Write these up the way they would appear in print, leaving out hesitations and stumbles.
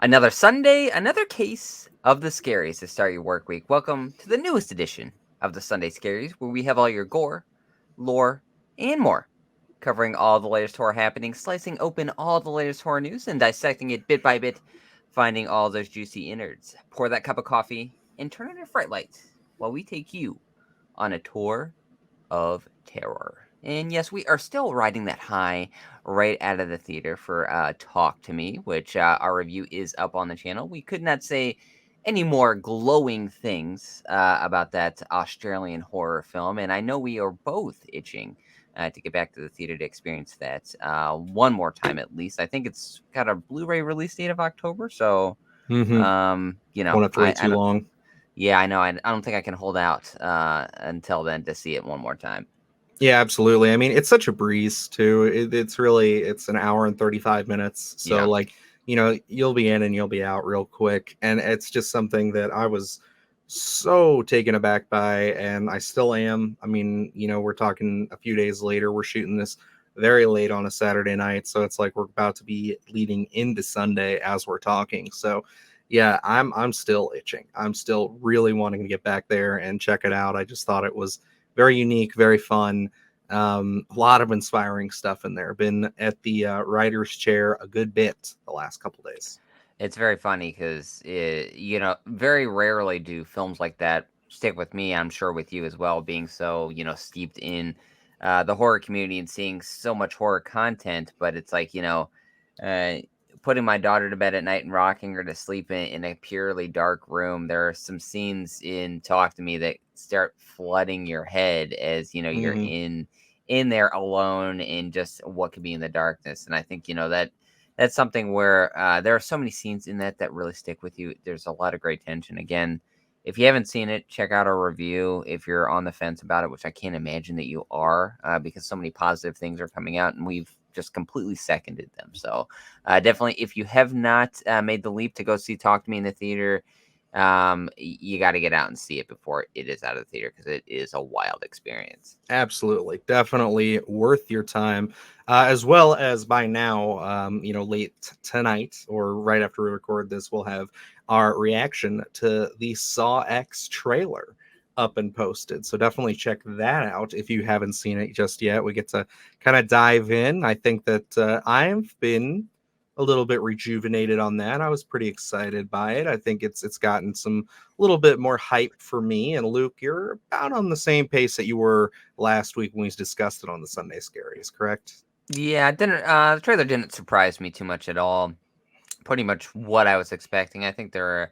Another Sunday, another case of the Scaries to start your work week. Welcome to the newest edition of the Sunday Scaries, where we have all your gore, lore, and more, covering all the latest horror happenings, slicing open all the latest horror news, and dissecting it bit by bit, finding all those juicy innards. Pour that cup of coffee and turn on your fright light while we take you on a tour of terror. And yes, we are still riding that high right out of the theater for Talk to Me, which our review is up on the channel. We could not say any more glowing things about that Australian horror film, and I know we are both itching to get back to the theater to experience that one more time at least. I think it's got a Blu-ray release date of October, so Mm-hmm. Won't have to wait I too don't. long. Yeah, I know. I don't think I can hold out until then to see it one more time. Yeah, absolutely. I mean, it's such a breeze too. It's an hour and 35 minutes. So Yeah. you'll be in and you'll be out real quick. And it's just something that I was so taken aback by, and I still am. I mean, we're talking a few days later. We're shooting this very late on a Saturday night, so it's like we're about to be leading into Sunday as we're talking. So yeah, I'm still itching. I'm still really wanting to get back there and check it out. I just thought it was very unique, very fun. A lot of inspiring stuff in there. Been at the writer's chair a good bit the last couple days. It's very funny because, very rarely do films like that stick with me. I'm sure with you as well, being so, steeped in the horror community and seeing so much horror content. But it's like, uh, putting my daughter to bed at night and rocking her to sleep in a purely dark room. There are some scenes in Talk to Me that start flooding your head as, you're Hmm. in there alone in just what could be in the darkness. And I think, that's something where there are so many scenes in that really stick with you. There's a lot of great tension. Again, if you haven't seen it, check out our review. If you're on the fence about it, which I can't imagine that you are, because so many positive things are coming out, and we've just completely seconded them. So definitely, if you have not made the leap to go see Talk to Me in the theater, you got to get out and see it before it is out of the theater, because it is a wild experience. Absolutely, definitely worth your time. As well as by now, late tonight or right after we record this, we'll have our reaction to the Saw X trailer up and posted. So definitely check that out if you haven't seen it just yet. We get to kind of dive in. I think that I've been a little bit rejuvenated on that. I was pretty excited by it. I think it's gotten some little bit more hype for me. And Luke, you're about on the same pace that you were last week when we discussed it on the Sunday Scaries, correct? Yeah, it didn't. The trailer didn't surprise me too much at all. Pretty much what I was expecting. I think there are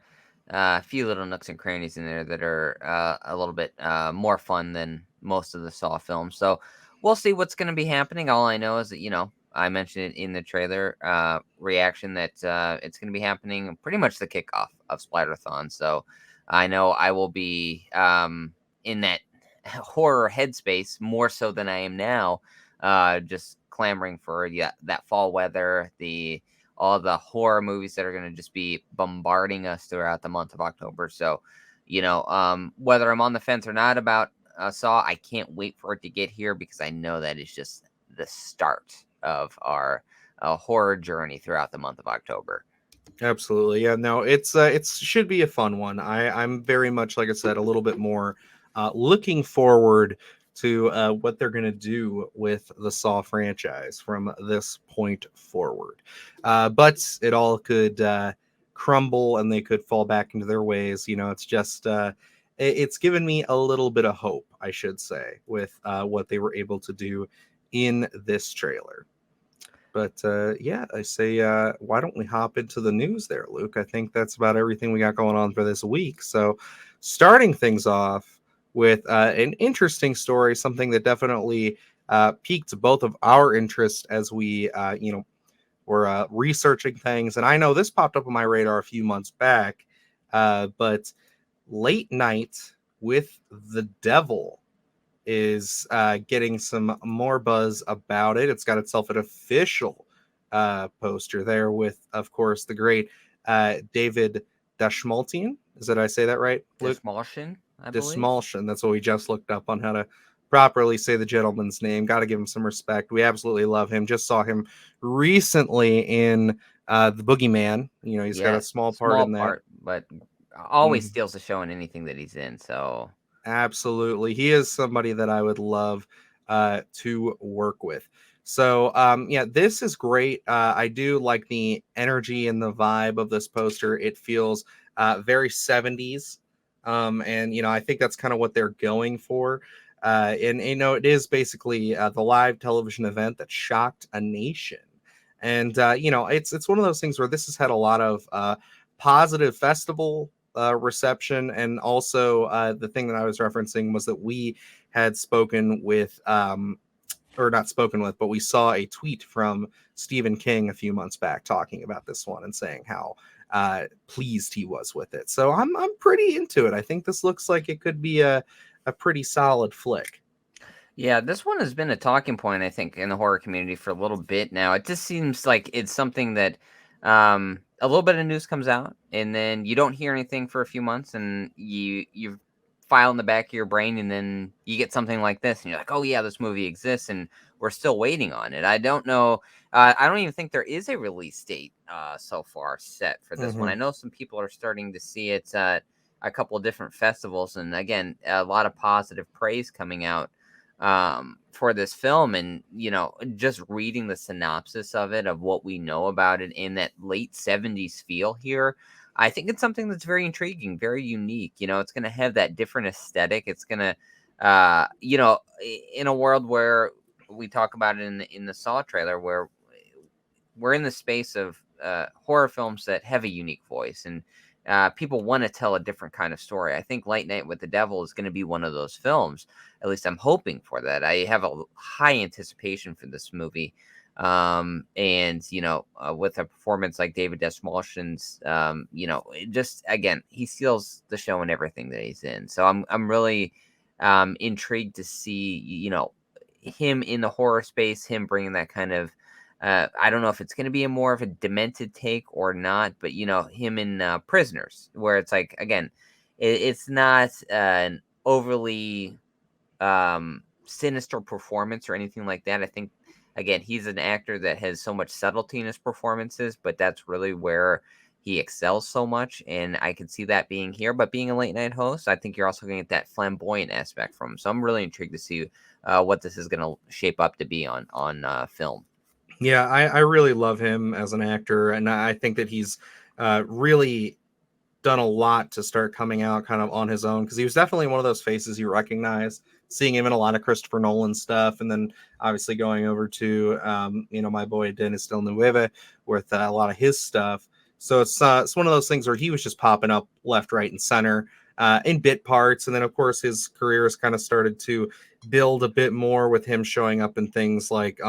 a few little nooks and crannies in there that are a little bit more fun than most of the Saw films. So we'll see what's going to be happening. All I know is that, I mentioned it in the trailer reaction that it's going to be happening pretty much the kickoff of Splatterthon. So I know I will be in that horror headspace more so than I am now, just clamoring for that fall weather, all the horror movies that are going to just be bombarding us throughout the month of October. So, whether I'm on the fence or not about Saw, I can't wait for it to get here, because I know that is just the start of our horror journey throughout the month of October. Absolutely. Yeah, no, it should be a fun one. I'm very much, like I said, a little bit more looking forward to what they're going to do with the Saw franchise from this point forward. But it all could crumble and they could fall back into their ways. It's just it's given me a little bit of hope, I should say, with what they were able to do in this trailer. But yeah, I say, why don't we hop into the news there, Luke? I think that's about everything we got going on for this week. So, starting things off with an interesting story, something that definitely piqued both of our interest as we, were researching things. And I know this popped up on my radar a few months back, but Late Night with the Devil is getting some more buzz about it. It's got itself an official poster there with, of course, the great David Dashmaltian. Is that I say that right, Luke? Dismulsion, I believe. Dismalshin. That's what we just looked up on how to properly say the gentleman's name. Got to give him some respect. We absolutely love him. Just saw him recently in the boogeyman. You know, he's got a Yes, small part small in that. part, but always Mhm. steals the show in anything that he's in. So Absolutely. He is somebody that I would love to work with. So, yeah, this is great. I do like the energy and the vibe of this poster. It feels very 70s. And, I think that's kind of what they're going for. And, it is basically the live television event that shocked a nation. And, it's one of those things where this has had a lot of positive festival reception. And also, the thing that I was referencing was that we had spoken with, or not spoken with, but we saw a tweet from Stephen King a few months back talking about this one and saying how pleased he was with it. So I'm pretty into it. I think this looks like it could be a pretty solid flick. yeah, this one has been a talking point, I think, in the horror community for a little bit now. It just seems like it's something that a little bit of news comes out, and then you don't hear anything for a few months, and you file in the back of your brain, and then you get something like this, and you're like, oh yeah, this movie exists, and we're still waiting on it. I don't know. I don't even think there is a release date so far set for this one. Hmm. I know some people are starting to see it at a couple of different festivals, and again, a lot of positive praise coming out for this film. And just reading the synopsis of it, of what we know about it in that late 70s feel here, I think it's something that's very intriguing, very unique. It's going to have that different aesthetic. It's going to in a world where we talk about it in the Saw trailer, where we're in the space of horror films that have a unique voice, and people want to tell a different kind of story. I think Late Night with the Devil is going to be one of those films. At least I'm hoping for that. I have a high anticipation for this movie. And with a performance like David Desmalshin's, just again, he steals the show in everything that he's in. So I'm really intrigued to see him in the horror space, him bringing that kind of I don't know if it's going to be a more of a demented take or not, but him in Prisoners, where it's like, again, it's not an overly sinister performance or anything like that. I think, again, he's an actor that has so much subtlety in his performances, but that's really where he excels so much, and I can see that being here. But being a late night host, I think you're also going to get that flamboyant aspect from him. So I'm really intrigued to see what this is going to shape up to be on film. Yeah, I really love him as an actor, and I think that he's really done a lot to start coming out kind of on his own, because he was definitely one of those faces you recognize, seeing him in a lot of Christopher Nolan stuff, and then obviously going over to my boy Dennis Villeneuve with a lot of his stuff. So it's one of those things where he was just popping up left, right, and center in bit parts, and then of course his career has kind of started to build a bit more with him showing up in things like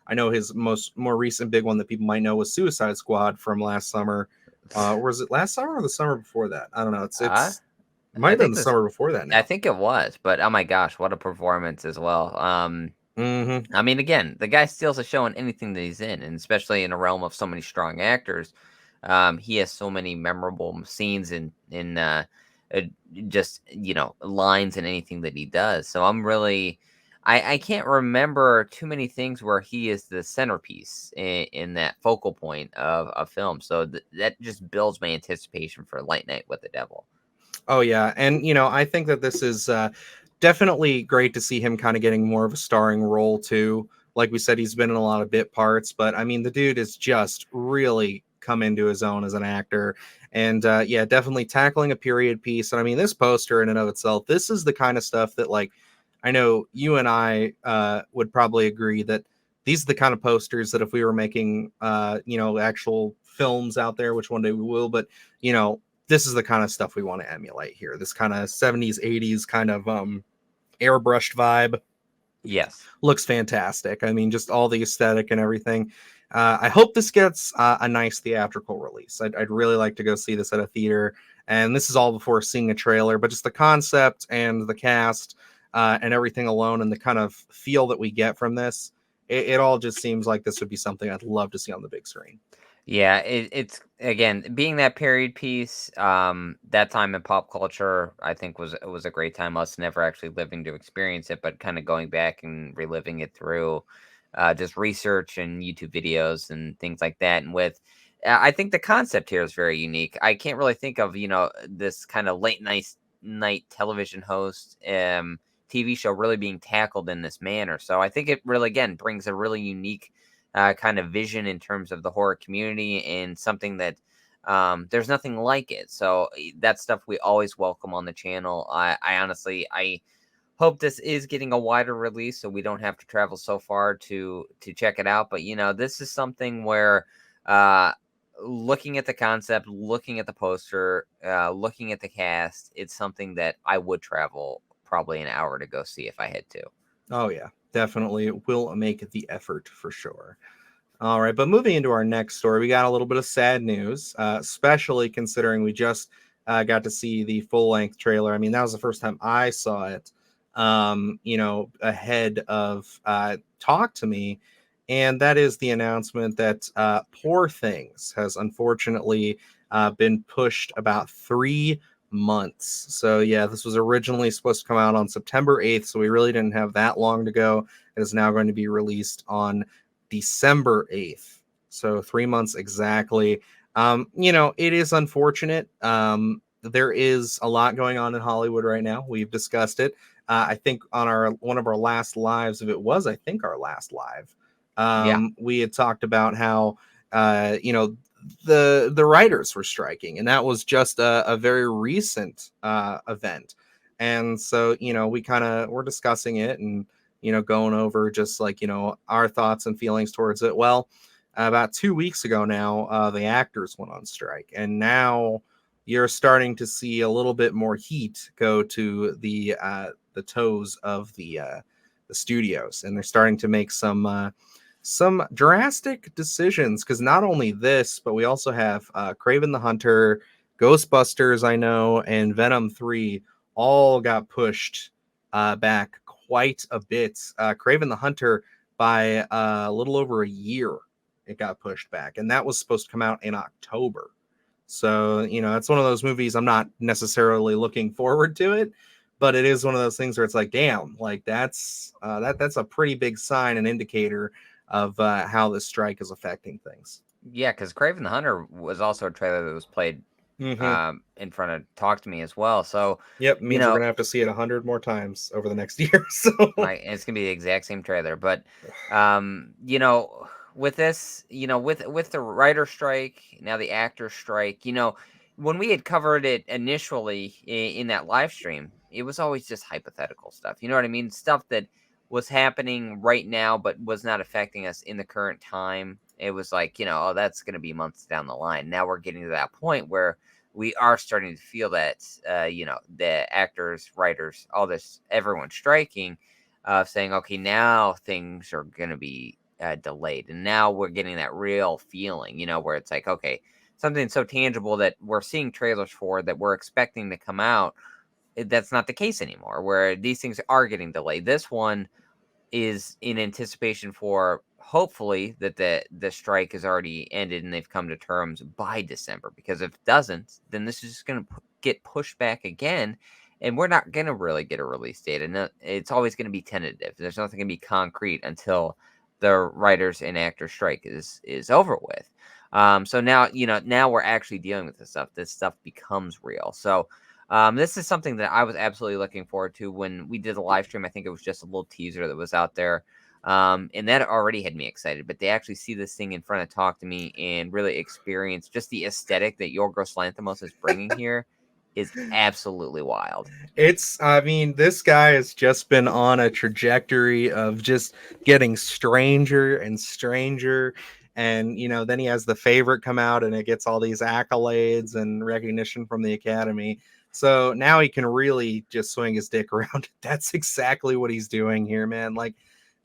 I know his more recent big one that people might know was Suicide Squad from last summer. Or was it last summer or the summer before that? I don't know. Uh, It might I have been think the this. summer before that I now. think it was, but oh my gosh, what a performance as well. Hmm. I mean, again, the guy steals a show in anything that he's in, and especially in a realm of so many strong actors. He has so many memorable scenes in uh, just lines in anything that he does. So I'm really, I can't remember too many things where he is the centerpiece in that focal point of a film. So that just builds my anticipation for Light Night with the Devil. Oh yeah, and I think that this is definitely great to see him kind of getting more of a starring role too. Like we said, he's been in a lot of bit parts, but I mean, the dude is just really come into his own as an actor, and yeah, definitely tackling a period piece. And I mean, this poster in and of itself, this is the kind of stuff that, like, I know you and I would probably agree that these are the kind of posters that if we were making actual films out there, which one day we will, but this is the kind of stuff we want to emulate here. This kind of 70s, 80s kind of airbrushed vibe Yes. looks fantastic. I mean, just all the aesthetic and everything. I hope this gets a nice theatrical release. I'd really like to go see this at a theater. And this is all before seeing a trailer, but just the concept and the cast and everything alone, and the kind of feel that we get from this, it all just seems like this would be something I'd love to see on the big screen. Yeah, it's again being that period piece, that time in pop culture, I think was a great time. Us never actually living to experience it, but kind of going back and reliving it through. just research and YouTube videos and things like that. And with, I think the concept here is very unique. I can't really think of, this kind of late night television host, TV show really being tackled in this manner. So I think it really, again, brings a really unique kind of vision in terms of the horror community, and something that there's nothing like it. So that stuff we always welcome on the channel. I honestly, I hope this is getting a wider release so we don't have to travel so far to check it out. But this is something where uh looking at the concept, looking at the poster, looking at the cast, it's something that I would travel probably an hour to go see if I had to. Oh yeah, definitely will make the effort for sure. All right, but moving into our next story, we got a little bit of sad news, especially considering we just got to see the full length trailer. I mean, that was the first time I saw it, ahead of Talk to Me. And that is the announcement that Poor Things has unfortunately been pushed about 3 months. So, yeah, this was originally supposed to come out on September 8th. So, we really didn't have that long to go. It is now going to be released on December 8th. So 3 months exactly. It is unfortunate. There is a lot going on in Hollywood right now. We've discussed it. I think on our one of our last lives, if it was, I think our last live, Yeah. we had talked about how the writers were striking, and that was just a very recent event. And so we kind of were discussing it and going over just like, our thoughts and feelings towards it. Well, about 2 weeks ago now, the actors went on strike, and now you're starting to see a little bit more heat go to the toes of the studios, and they're starting to make some drastic decisions. Because not only this, but we also have Craven the Hunter, Ghostbusters, I know, and Venom 3 all got pushed back quite a bit. Craven the Hunter by a little over a year. It got pushed back, and that was supposed to come out in October. So it's one of those movies I'm not necessarily looking forward to it, but it is one of those things where it's like, damn, like that's a pretty big sign and indicator of how this strike is affecting things. Yeah, because Craven the Hunter was also a trailer that was played Mm-hmm. in front of Talk to Me as well. So, Yep, you means we're know, gonna have to see it 100 more times over the next year. So it's gonna be the exact same trailer. But with this, with the writer strike, now the actor strike, when we had covered it initially in that live stream, it was always just hypothetical stuff. You know what I mean? Stuff that was happening right now but was not affecting us in the current time. It was like, oh, that's gonna be months down the line. Now we're getting to that point where we are starting to feel that the actors, writers, all this, everyone striking, saying, okay, now things are going to be delayed. And now we're getting that real feeling, where it's like, okay, something so tangible that we're seeing trailers for, that we're expecting to come out. That's not the case anymore, where these things are getting delayed. This one is in anticipation for, hopefully, that the strike has already ended and they've come to terms by December. Because if it doesn't, then this is just going to get pushed back again, and we're not going to really get a release date. And it's always going to be tentative. There's nothing going to be concrete until the writers and actors strike is over with. So now, now we're actually dealing with this stuff. This stuff becomes real. So this is something that I was absolutely looking forward to when we did the live stream. I think it was just a little teaser that was out there. And that already had me excited. But to actually see this thing in front of Talk to Me and really experience just the aesthetic that Yorgos Lanthimos is bringing here is absolutely wild. I mean, this guy has just been on a trajectory of just getting stranger and stranger. And, then he has The Favorite come out and it gets all these accolades and recognition from the Academy. So now he can really just swing his dick around. That's exactly what he's doing here, man. Like,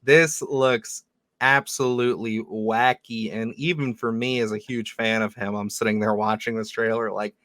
this looks absolutely wacky. And even for me, as a huge fan of him, I'm sitting there watching this trailer like,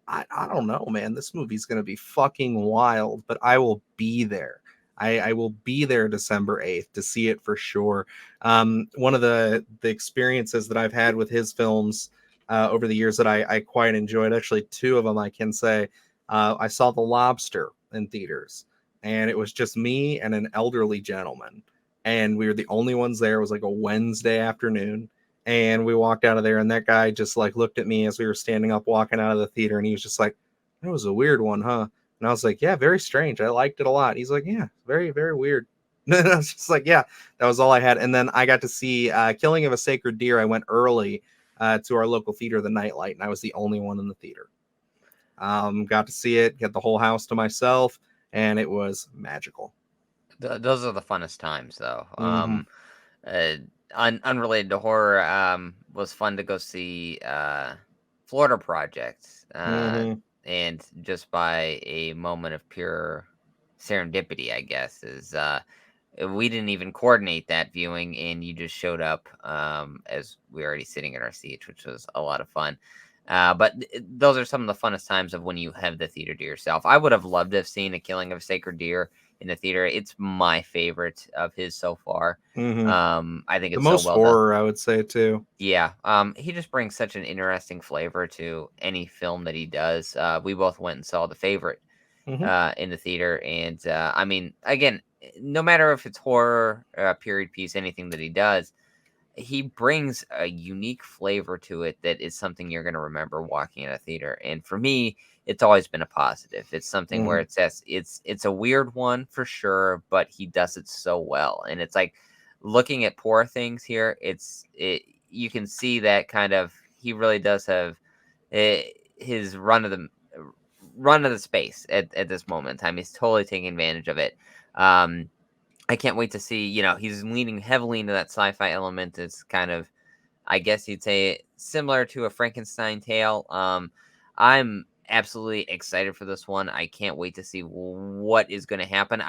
I don't know, man. This movie's gonna be fucking wild, but I will be there. I will be there December 8th to see it for sure. One of the experiences that I've had with his films over the years that I quite enjoyed, actually two of them I can say. I saw The Lobster in theaters, and it was just me and an elderly gentleman. and we were the only ones there. It was like a Wednesday afternoon, and we walked out of there, and that guy just like looked at me as we were standing up walking out of the theater, and he was just like, "That was a weird one, huh?" And I was like, "Yeah, very strange. I liked it a lot." He's like, "Yeah, very, very weird." And I was just like, "Yeah, that was all I had." And then I got to see Killing of a Sacred Deer. I went early to our local theater, the Nightlight, and I was the only one in the theater. Got to see it, get the whole house to myself, and it was magical. Those are the funnest times, though. Mm-hmm. Uh, Unrelated to horror, was fun to go see Florida Project, Mm-hmm. and just by a moment of pure serendipity, I guess, is we didn't even coordinate that viewing, and you just showed up as we were already sitting in our seats, which was a lot of fun. But those are some of the funnest times of when you have the theater to yourself. I would have loved to have seen A Killing of a Sacred Deer in the theater. It's my favorite of his so far. Mm-hmm. I think The it's so most well done. horror, I would say, too. Yeah, he just brings such an interesting flavor to any film that he does. We both went and saw The Favorite Mm-hmm. in the theater, and I mean, again, no matter if it's horror, period piece, anything that he does, he brings a unique flavor to it that is something you're going to remember walking in a theater. And for me, it's always been a positive. It's something where Mm-hmm. it says it's a weird one for sure, but he does it so well. And it's like looking at Poor Things here. You can see that kind of he really does have his run of the space at this moment in time. He's totally taking advantage of it. I can't wait to see, he's leaning heavily into that sci-fi element. It's kind of, I guess you'd say, similar to a Frankenstein tale. I'm absolutely excited for this one. I can't wait to see what is going to happen.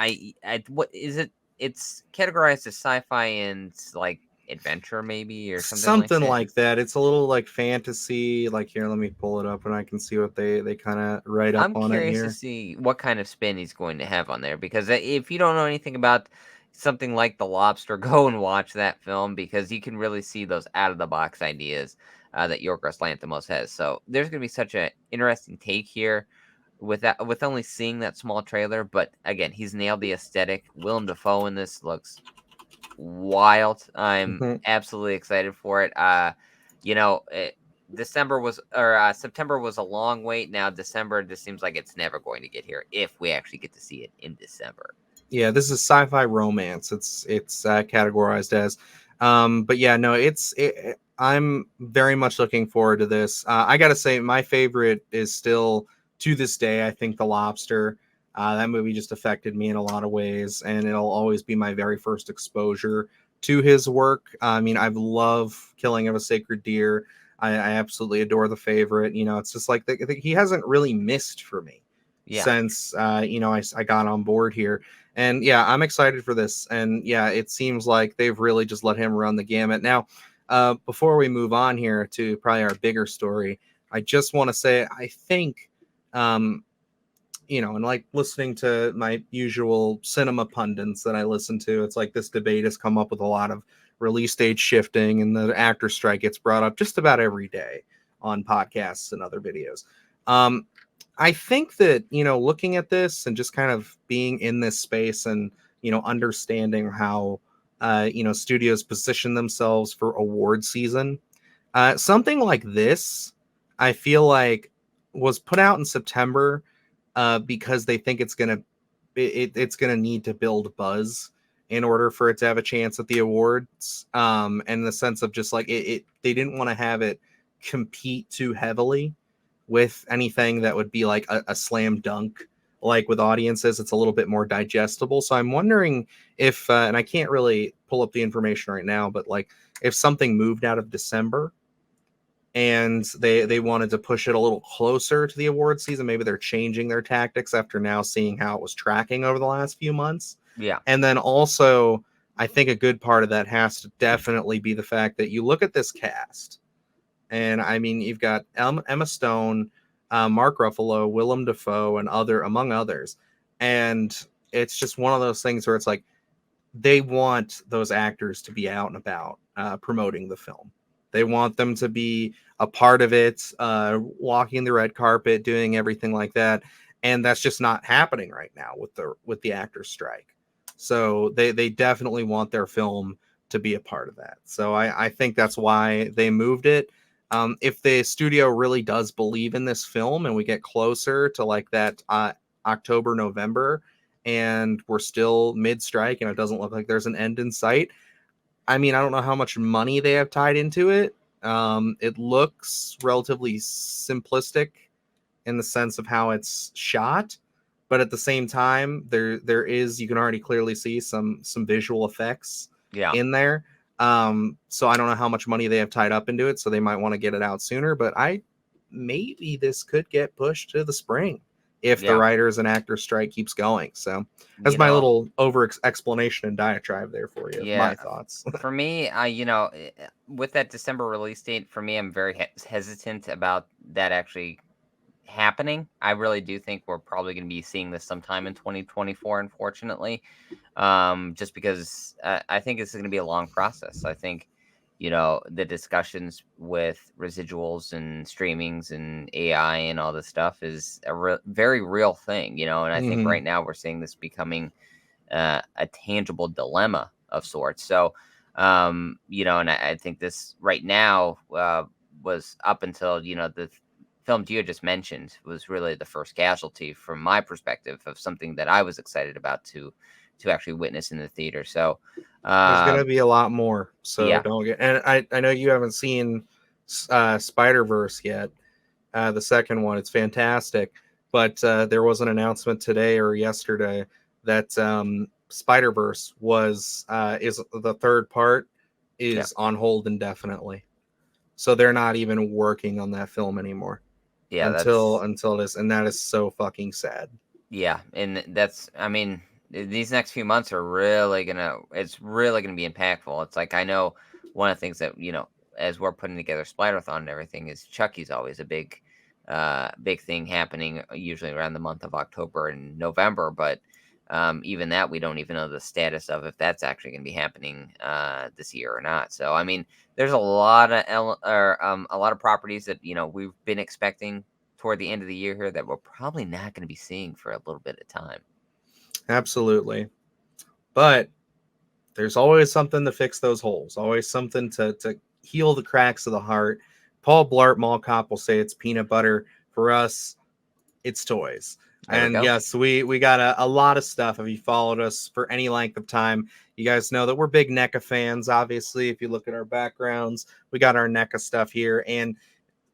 What is it? It's categorized as sci-fi and like adventure, maybe, or something like Something that. like that. It's a little like fantasy. Like here, let me pull it up and I can see what they kind of write up I'm on it curious to here. see what kind of spin he's going to have on there because if you don't know anything about something like The Lobster, go and watch that film because you can really see those out of the box ideas that Yorgos Lanthimos has. So there's going to be such an interesting take here with that, with only seeing that small trailer. But again, he's nailed the aesthetic. Willem Dafoe in this looks wild. I'm Mhm. absolutely excited for it. You know, September was a long wait. Now December just seems like it's never going to get here if we actually get to see it in December. Yeah, this is sci-fi romance. It's categorized as, but yeah, no, I'm very much looking forward to this. I gotta say, my favorite is still to this day. I think The Lobster. That movie just affected me in a lot of ways, and it'll always be my very first exposure to his work. I mean, I love Killing of a Sacred Deer. I absolutely adore The Favorite. It's just like he hasn't really missed for me Yeah, since I got on board here. And yeah, I'm excited for this. And yeah, it seems like they've really just let him run the gamut. Now, before we move on here to probably our bigger story, I just want to say I think, um, and like listening to my usual cinema pundits that I listen to, it's like this debate has come up with a lot of release date shifting, and the actor strike gets brought up just about every day on podcasts and other videos. Um, I think that, looking at this and just kind of being in this space and, understanding how, studios position themselves for award season, something like this, I feel like was put out in September because they think it's gonna need to build buzz in order for it to have a chance at the awards. And the sense of just like they didn't want to have it compete too heavily with anything that would be like a slam dunk. Like with audiences, it's a little bit more digestible. So I'm wondering if, and I can't really pull up the information right now, but like if something moved out of December and they wanted to push it a little closer to the award season. Maybe they're changing their tactics after now seeing how it was tracking over the last few months. yeah, And then also, I think a good part of that has to definitely be the fact that you look at this cast, and I mean, you've got Emma Stone, Mark Ruffalo, Willem Dafoe, and among others, and it's just one of those things where it's like they want those actors to be out and about promoting the film. They want them to be a part of it, walking the red carpet, doing everything like that, and that's just not happening right now with the actor strike. So they definitely want their film to be a part of that. So I think that's why they moved it. If the studio really does believe in this film and we get closer to like that October, November, and we're still mid-strike and it doesn't look like there's an end in sight, I mean, I don't know how much money they have tied into it. It looks relatively simplistic in the sense of how it's shot, but at the same time, there is, you can already clearly see some visual effects Yeah. in there. So I don't know how much money they have tied up into it, so they might want to get it out sooner. But maybe this could get pushed to the spring if the Yeah. writers and actors strike keeps going. So that's You my know, little over explanation and diatribe there for you of yeah. my thoughts. For me, with that December release date, for me, I'm very hesitant about that actually happening. I really do think we're probably going to be seeing this sometime in 2024, unfortunately. Just because I think this is going to be a long process. I think, the discussions with residuals and streamings and AI and all this stuff is a very real thing, and I think Hmm. right now we're seeing this becoming a tangible dilemma of sorts. So, and I think this right now was up until, the film you had just mentioned was really the first casualty from my perspective of something that I was excited about to actually witness in the theater. So, There's gonna um, be a lot more, so yeah, don't get. And I know you haven't seen Spider Verse yet, the second one. It's fantastic, but there was an announcement today or yesterday that Spider Verse was is the third part yeah, is on hold indefinitely, so they're not even working on that film anymore yeah. until this, and that is so fucking sad. Yeah, and that's, I mean, these next few months are really it's really gonna be impactful. It's like, I know one of the things that, as we're putting together Spider-Thon and everything, is Chucky's always a big thing happening, usually around the month of October and November. But even that, we don't even know the status of if that's actually gonna be happening this year or not. So, I mean, there's a lot of a lot of properties that, we've been expecting toward the end of the year here that we're probably not going to be seeing for a little bit of time. Absolutely, but there's always something to fix those holes, always something to heal the cracks of the heart. Paul Blart Mall Cop will say it's peanut butter. For us, it's toys. There we And go. yes, we got a lot of stuff. If you followed us for any length of time, you guys know that we're big NECA fans. Obviously, if you look at our backgrounds, we got our NECA stuff here. And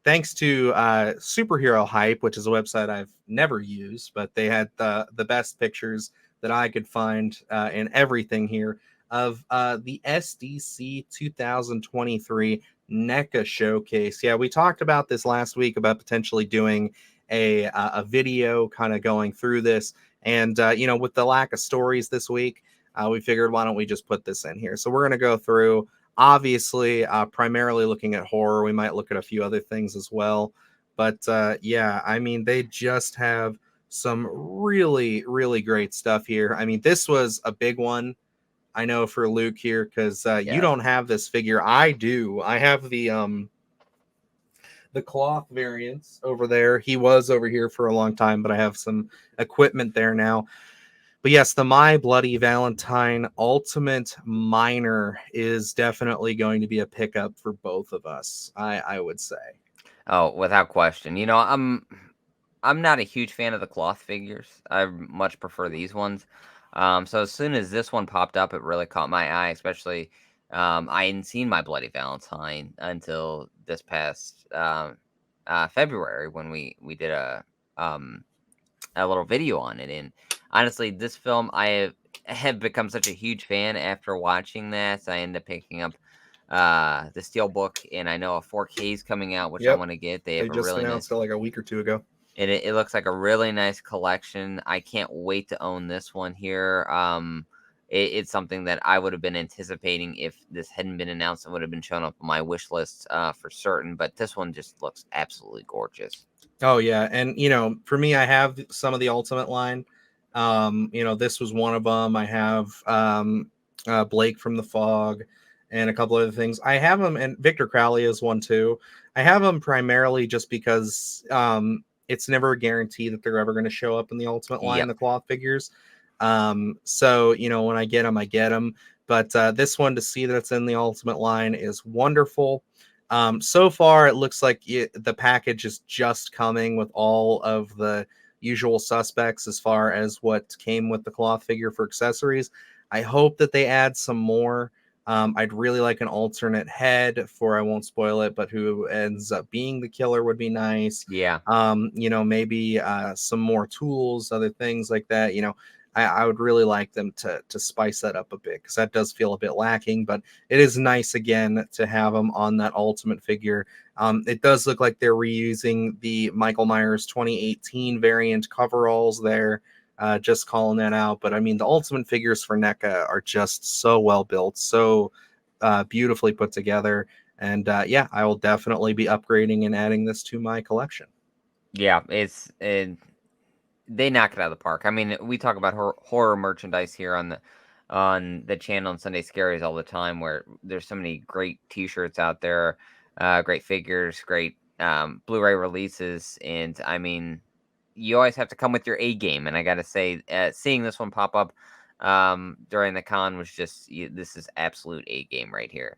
thanks to Superhero Hype, which is a website I've never used, but they had the best pictures that I could find in everything here of the SDC 2023 NECA showcase. Yeah, we talked about this last week about potentially doing a video kind of going through this, and with the lack of stories this week, we figured why don't we just put this in here. So we're gonna go through. Obviously, primarily looking at horror. We might look at a few other things as well. But yeah, I mean, they just have some really, really great stuff here. I mean, this was a big one. I know for Luke here because you Yeah. don't have this figure. I do. I have the cloth variants over there. He was over here for a long time, but I have some equipment there now. But yes, the My Bloody Valentine Ultimate Minor is definitely going to be a pickup for both of us, I would say. Oh, without question. I'm not a huge fan of the cloth figures. I much prefer these ones. So as soon as this one popped up, it really caught my eye. Especially, I hadn't seen My Bloody Valentine until this past February when we did um a little video on it. And honestly, this film have become such a huge fan after watching that. I ended up picking up the Steelbook, and I know a 4K is coming out, which I Yep, want to get. They they have a just really announced nice it like a week or two ago. it looks like a really nice collection. I can't wait to own this one here. It's something that I would have been anticipating if this hadn't been announced. It would have been shown up on my wish list for certain. But this one just looks absolutely gorgeous. Oh yeah, and for me, I have some of the Ultimate line. This was one of them. I have Blake from the Fog, and a couple other things. I have them, and Victor Crowley is one too. I have them primarily just because it's never a guarantee that they're ever going to show up in the Ultimate line, Yep. the cloth figures. So when I get them, I get them. But this one, to see that it's in the Ultimate line is wonderful. So far, it looks like the package is just coming with all of the usual suspects as far as what came with the cloth figure for accessories. I hope that they add some more. I'd really like an alternate head for, I won't spoil it, but who ends up being the killer would be nice. Yeah. Maybe some more tools, other things like that. I would really like them to spice that up a bit, because that does feel a bit lacking, but it is nice again to have them on that Ultimate figure. It does look like they're reusing the Michael Myers 2018 variant coveralls there. Just calling that out. But I mean, the Ultimate figures for NECA are just so well built, so beautifully put together. And yeah, I will definitely be upgrading and adding this to my collection. Yeah, they knock it out of the park. I mean, we talk about horror merchandise here on the channel on Sunday Scaries all the time, where there's so many great T-shirts out there, great figures, great Blu-ray releases, and I mean, you always have to come with your A game. And I got to say, seeing this one pop up during the con was just this is absolute A game right here.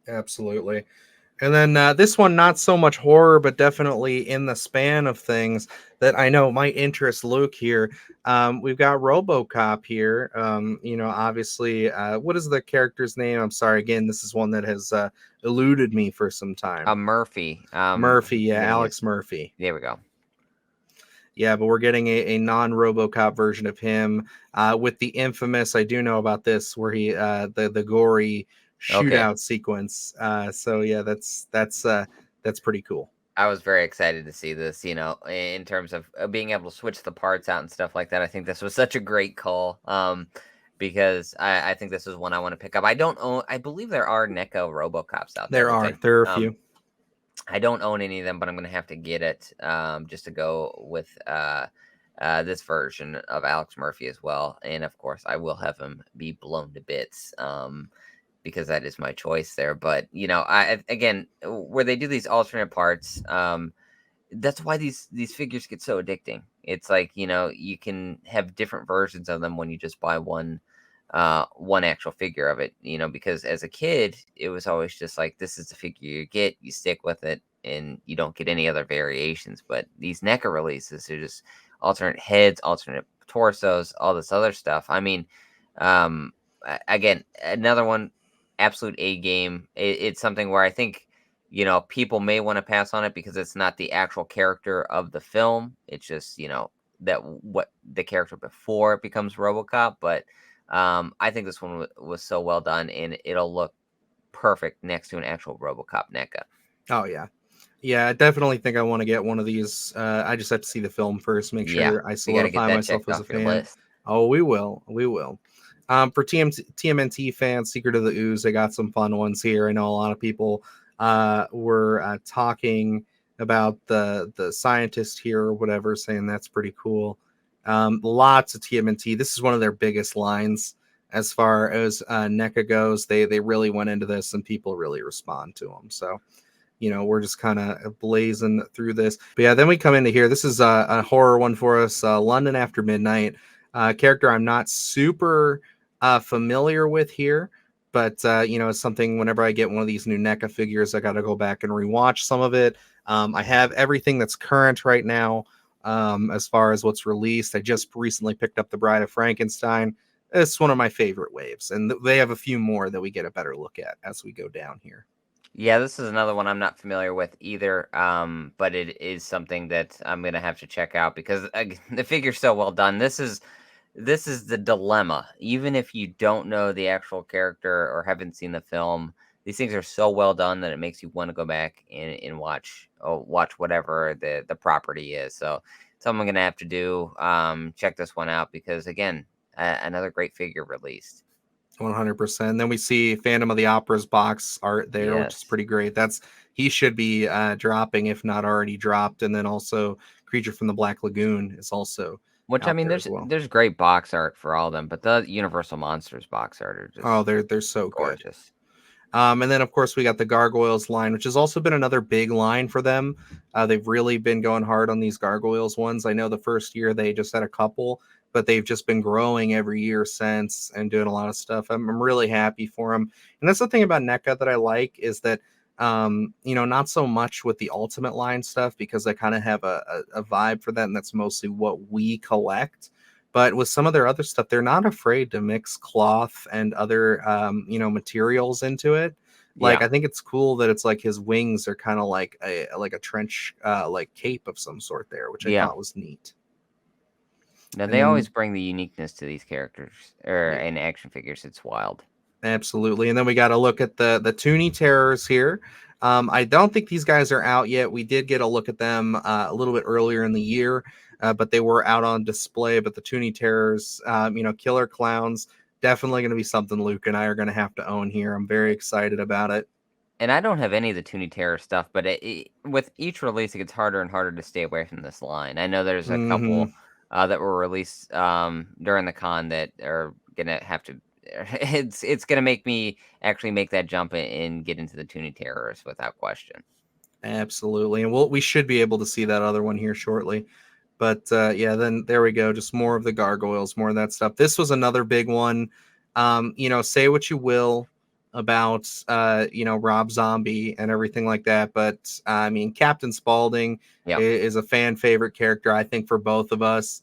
Absolutely. And then this one, not so much horror, but definitely in the span of things that I know might interest Luke here. We've got RoboCop here. Obviously, what is the character's name? I'm sorry. Again, this is one that has eluded me for some time. Murphy. Murphy, yeah, Getting Alex his. Murphy. There we go. Yeah, but we're getting a non-RoboCop version of him with the infamous. I do know about this, where he the gory Okay. shootout sequence. So yeah, that's pretty cool. I was very excited to see this, in terms of being able to switch the parts out and stuff like that. I think this was such a great call, because I think this is one I want to pick up. I don't own. I believe there are NECA RoboCops out there, There are a few. I don't own any of them, but I'm gonna have to get it, just to go with this version of Alex Murphy as well. And of course, I will have him be blown to bits. Because that is my choice there. But I again, where they do these alternate parts, that's why these figures get so addicting. It's like you can have different versions of them when you just buy one actual figure of it. Because as a kid, it was always just like, this is the figure you get, you stick with it, and you don't get any other variations. But these NECA releases are just alternate heads, alternate torsos, all this other stuff. I mean, again, another one, absolute A game. It's something where I think people may want to pass on it because it's not the actual character of the film. It's just that what the character before it becomes RoboCop. But I think this one was so well done, and it'll look perfect next to an actual RoboCop NECA. Oh yeah, yeah. I definitely think I want to get one of these. I just have to see the film first, make Yeah, sure I you got to get solidify that myself checked as a off your fan. list. Oh, we will. For TMNT fans, Secret of the Ooze, they got some fun ones here. I know a lot of people were talking about the scientist here or whatever, saying that's pretty cool. Lots of TMNT. This is one of their biggest lines as far as NECA goes. They really went into this, and people really respond to them. So we're just kind of blazing through this. But yeah, then we come into here. This is a horror one for us. London After Midnight. Character I'm not super familiar with here, but it's something. Whenever I get one of these new NECA figures, I got to go back and rewatch some of it. I have everything that's current right now, as far as what's released. I just recently picked up The Bride of Frankenstein. It's one of my favorite waves, and they have a few more that we get a better look at as we go down here. Yeah, this is another one I'm not familiar with either, but it is something that I'm gonna have to check out because the figure's so well done. This is the dilemma. Even if you don't know the actual character or haven't seen the film, these things are so well done that it makes you want to go back and watch whatever the property is. So something I'm gonna have to do. Check this one out because again, another great figure released. 100%. Then we see Phantom of the Opera's box art there, which is Yes. pretty great. He should be dropping, if not already dropped. And then also Creature from the Black Lagoon is also Which I out mean, there as there's well. there's great box art for all of them, but the Universal Monsters box art are Oh, just they're so good. gorgeous. And then, of course, we got the Gargoyles line, which has also been another big line for them. They've really been going hard on these Gargoyles ones. I know the first year they just had a couple, but they've just been growing every year since and doing a lot of stuff. I'm really happy for them. And that's the thing about NECA that I like is that not so much with the Ultimate line stuff because I kind of have a vibe for that, and that's mostly what we collect. But with some of their other stuff, they're not afraid to mix cloth and other materials into it. Like Yeah. I think it's cool that it's like his wings are kind of like a trench like cape of some sort there, which I Yeah. thought was neat. No, And they always then bring the uniqueness to these characters or yeah, in action figures. It's wild. absolutely. And then we got to look at the Toonie Terrors here. I don't think these guys are out yet. We did get a look at them a little bit earlier in the year, but they were out on display. But the Toonie Terrors, killer clowns, definitely going to be something Luke and I are going to have to own here. I'm very excited about it. And I don't have any of the Toonie Terror stuff, but with each release, it gets harder and harder to stay away from this line. I know there's a Hmm. couple that were released during the con that are gonna have to. It's gonna make me actually make that jump and get into the Toonie Terrors without question. Absolutely. And we should be able to see that other one here shortly. But yeah, then there we go. Just more of the gargoyles, more of that stuff. This was another big one. Say what you will about Rob Zombie and everything like that, but I mean Captain Spaulding Yeah. is a fan favorite character, I think, for both of us.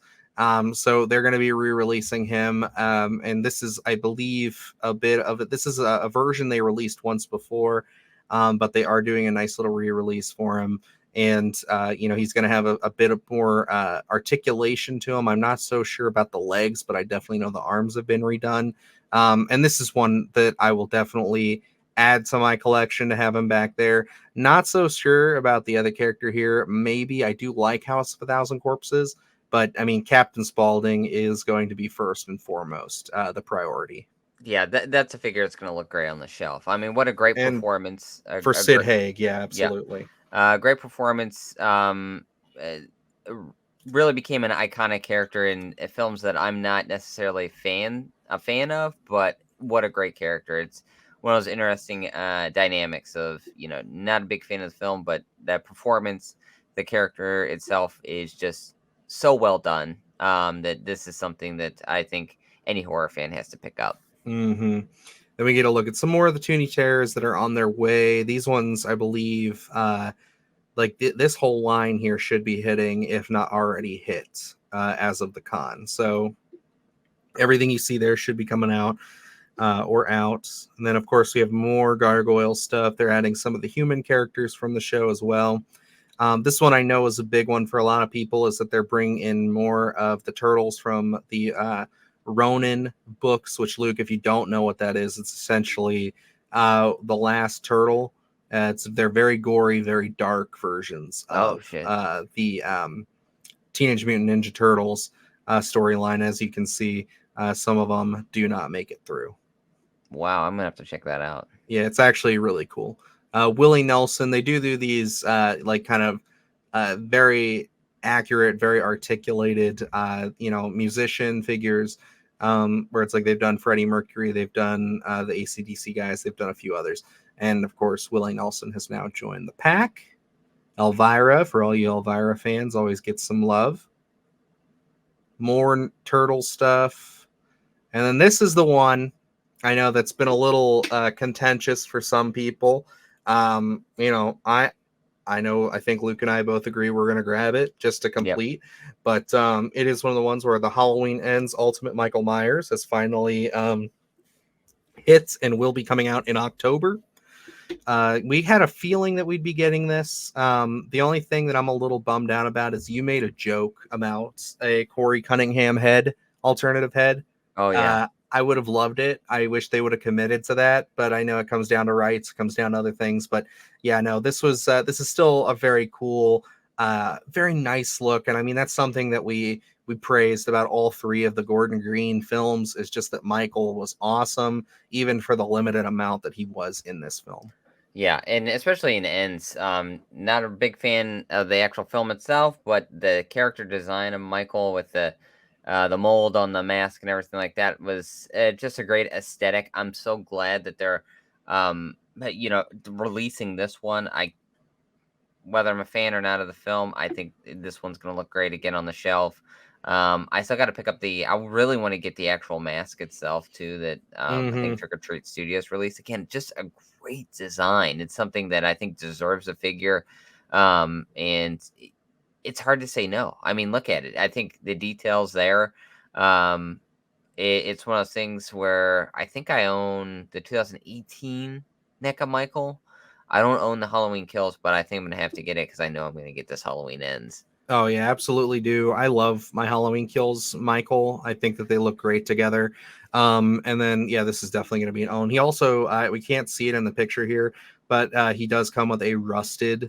So they're going to be re-releasing him, and this is, I believe, a bit of it. This is a version they released once before, but they are doing a nice little re-release for him. And he's going to have a bit of more articulation to him. I'm not so sure about the legs, but I definitely know the arms have been redone. And this is one that I will definitely add to my collection to have him back there. Not so sure about the other character here. Maybe I do like House of a Thousand Corpses, but I mean Captain Spaulding is going to be first and foremost the priority. Yeah, that's a figure that's gonna look great on the shelf. I mean, what a great And performance! for A Sid great, Haig, yeah, yeah, absolutely. great performance. Uh, r- really became an iconic character in films that I'm not necessarily a fan of, but what a great character! It's one of those interesting dynamics of not a big fan of the film, but that performance, the character itself is just so well done. That this is something that I think any horror fan has to pick up. Hmm. Then we get a look at some more of the Toonie Terrors that are on their way. These ones, I believe, this whole line here should be hitting, if not already hit, as of the con. So everything you see there should be coming out or out. And then, of course, we have more gargoyle stuff. They're adding some of the human characters from the show as well. This one I know is a big one for a lot of people, is that they're bringing in more of the turtles from the Ronin books, which, Luke, if you don't know what that is, it's essentially the last turtle. They're very gory, very dark versions Oh of shit! the Teenage Mutant Ninja Turtles storyline. As you can see, some of them do not make it through. Wow, I'm gonna have to check that out. Yeah, it's actually really cool. Willie Nelson, they do these kind of very accurate, very articulated, musician figures. Where it's like they've done Freddie Mercury, they've done the ACDC guys, they've done a few others, and of course Willie Nelson has now joined the pack. Elvira, for all you Elvira fans, always gets some love. More turtle stuff, and then this is the one I know that's been a little contentious for some people. I think Luke and I both agree we're going to grab it just to Yep. complete. But it is one of the ones where the Halloween Ends Ultimate Michael Myers has finally hit and will be coming out in October. We had a feeling that we'd be getting this. The only thing that I'm a little bummed out about is you made a joke about a Corey Cunningham head, alternative head. Oh yeah. I would have loved it. I wish they would have committed to that, but I know it comes down to rights, it comes down to other things. But yeah, no, this is still a very cool, very nice look, and I mean that's something that we praised about all three of the Gordon Green films, is just that Michael was awesome, even for the limited amount that he was in this film. Yeah, and especially in Ends, not a big fan of the actual film itself, but the character design of Michael with the mold on the mask and everything like that was just a great aesthetic. I'm so glad that they're releasing this one. Whether I'm a fan or not of the film, I think this one's going to look great again on the shelf. I still got to pick up I really want to get the actual mask itself too. That I think Hmm. Trick or Treat Studios released. Again, just a great design. It's something that I think deserves a figure. And it's hard to say no. I mean, look at it. I think the details there. Um, it's one of those things where I think I own the 2018 NECA Michael. I don't own the Halloween Kills, but I think I'm gonna have to get it because I know I'm gonna get this Halloween Ends. Oh yeah, absolutely do. I love my Halloween Kills, Michael. I think that they look great together. And then yeah, this is definitely going to be an own. He also we can't see it in the picture here, but he does come with a rusted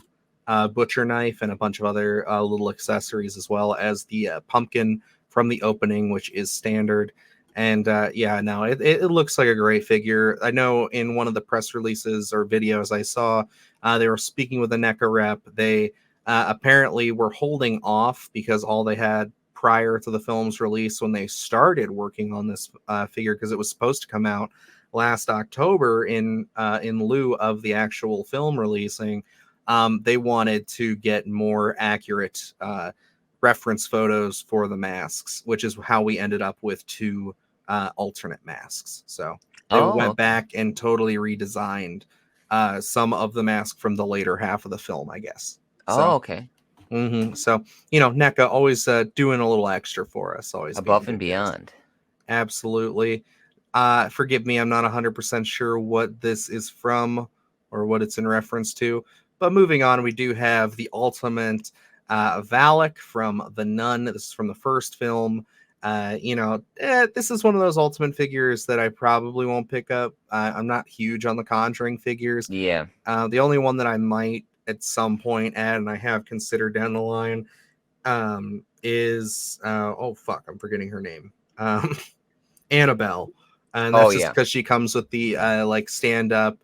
butcher knife and a bunch of other little accessories as well as the pumpkin from the opening, which is standard. And yeah, no, it looks like a great figure. I know in one of the press releases or videos I saw, they were speaking with a NECA rep. They apparently were holding off because all they had prior to the film's release when they started working on this figure, because it was supposed to come out last October in lieu of the actual film releasing. They wanted to get more accurate reference photos for the masks, which is how we ended up with two alternate masks. So they Oh, went okay. back and totally redesigned some of the mask from the later half of the film, I guess. So, Oh, okay. so NECA always doing a little extra for us, always being Above and good guys. beyond. Absolutely. Forgive me, I'm not 100% sure what this is from or what it's in reference to. But moving on, we do have the ultimate Valak from The Nun. This is from the first film. This is one of those ultimate figures that I probably won't pick up. I'm not huge on the Conjuring figures. Yeah. The only one that I might at some point add, and I have considered down the line, is oh fuck, I'm forgetting her name. Annabelle, and Oh, that's just yeah. because she comes with the like stand up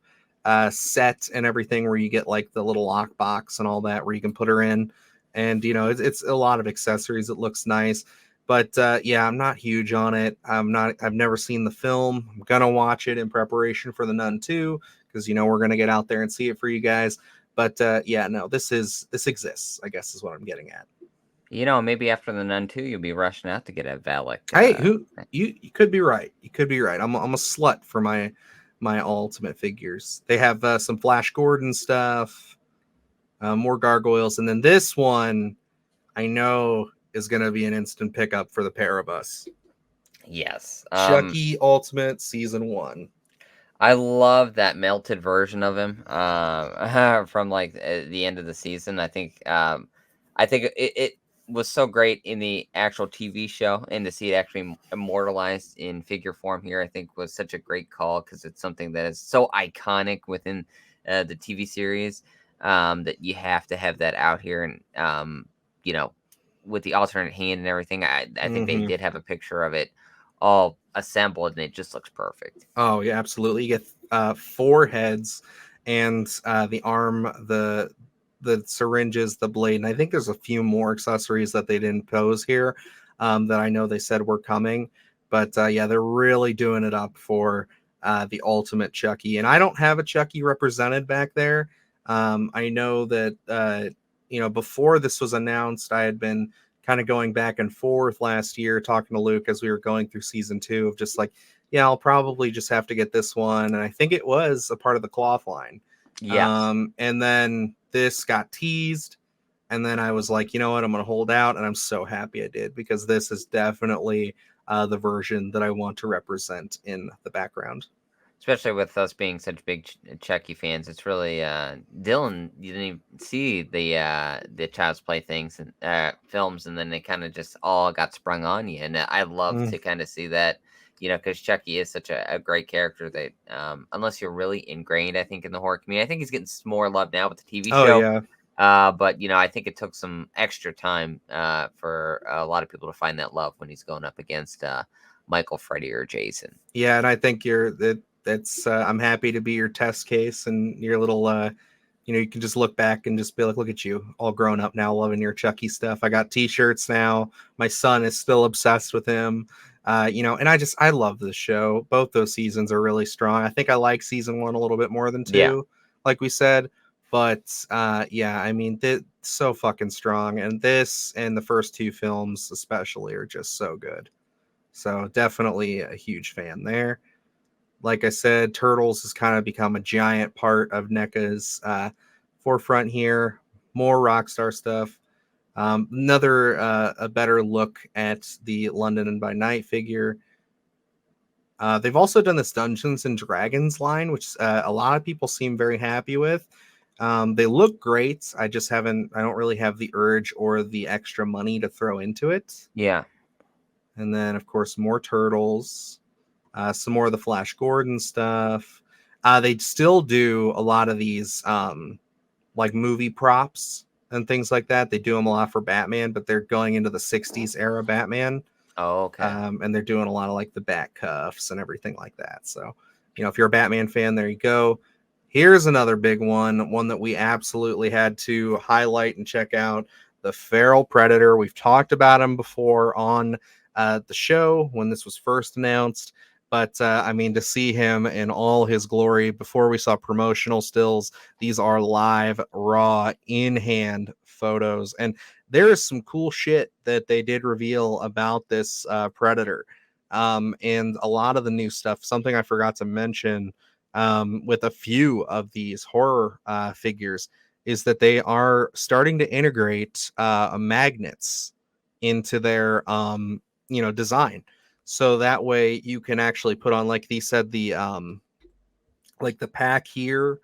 set and everything, where you get like the little lock box and all that, where you can put her in, and it's a lot of accessories. It looks nice, but yeah, I'm not huge on it. I've never seen the film. I'm gonna watch it in preparation for the Nun 2, because we're gonna get out there and see it for you guys. But yeah, no, this exists, I guess is what I'm getting at. Maybe after the Nun 2, you'll be rushing out to get a Valak. Hey, you could be right. You could be right. I'm a slut for my ultimate figures. They have some Flash Gordon stuff, more gargoyles, and then this one I know is going to be an instant pickup for the pair of us. Yes. Chucky Ultimate Season 1. I love that melted version of him from like the end of the season. I think it was so great in the actual TV show, and to see it actually immortalized in figure form here, I think was such a great call because it's something that is so iconic within the TV series, that you have to have that out here, and you know, with the alternate hand and everything. I think they Mm-hmm. did have a picture of it all assembled, and it just looks perfect. Oh yeah, absolutely. You get four heads and the arm, the syringes, the blade, and I think there's a few more accessories that they didn't pose here that I know they said were coming. But yeah, they're really doing it up for the ultimate Chucky. And I don't have a Chucky represented back there. I know that before this was announced, I had been kind of going back and forth last year talking to Luke as we were going through season 2 of just like, yeah, I'll probably just have to get this one. And I think it was a part of the cloth line. Yes. And then this got teased. And then I was like, you know what? I'm going to hold out. And I'm so happy I did, because this is definitely the version that I want to represent in the background. Especially with us being such big Chucky fans, it's really Dylan. You didn't even see the Child's Play things and films, and then they kind of just all got sprung on you. And I love Mm. to kind of see that, because Chucky is such a great character that unless you're really ingrained, I think, in the horror community, I think he's getting some more love now with the TV Oh, show. yeah. But I think it took some extra time for a lot of people to find that love when he's going up against Michael, Freddy, or Jason. Yeah. And I think that's I'm happy to be your test case and your little you can just look back and just be like, look at you, all grown up now, loving your Chucky stuff. I got t-shirts now. My son is still obsessed with him. And I love the show. Both those seasons are really strong. I think I like season 1 a little bit more than Yeah. 2, like we said. But yeah, I mean, so fucking strong, and this and the first two films especially are just so good. So definitely a huge fan there. Like I said, Turtles has kind of become a giant part of NECA's forefront here. More Rockstar stuff. Another a better look at the London and by Night figure. They've also done this Dungeons and Dragons line, which a lot of people seem very happy with. They look great. I just haven't. I don't really have the urge or the extra money to throw into it. Yeah. And then, of course, more Turtles. Some more of the Flash Gordon stuff. They still do a lot of these like movie props and things like that. They do them a lot for Batman, but they're going into the 60s era Batman. Oh, okay. And they're doing a lot of like the bat cuffs and everything like that. So, if you're a Batman fan, there you go. Here's another big one that we absolutely had to highlight and check out: the Feral Predator. We've talked about him before on the show when this was first announced. But I mean, to see him in all his glory before we saw promotional stills, these are live, raw, in hand photos. And there is some cool shit that they did reveal about this Predator. And a lot of the new stuff, something I forgot to mention with a few of these horror figures, is that they are starting to integrate magnets into their design, so that way you can actually put on, like they said, the like the pack here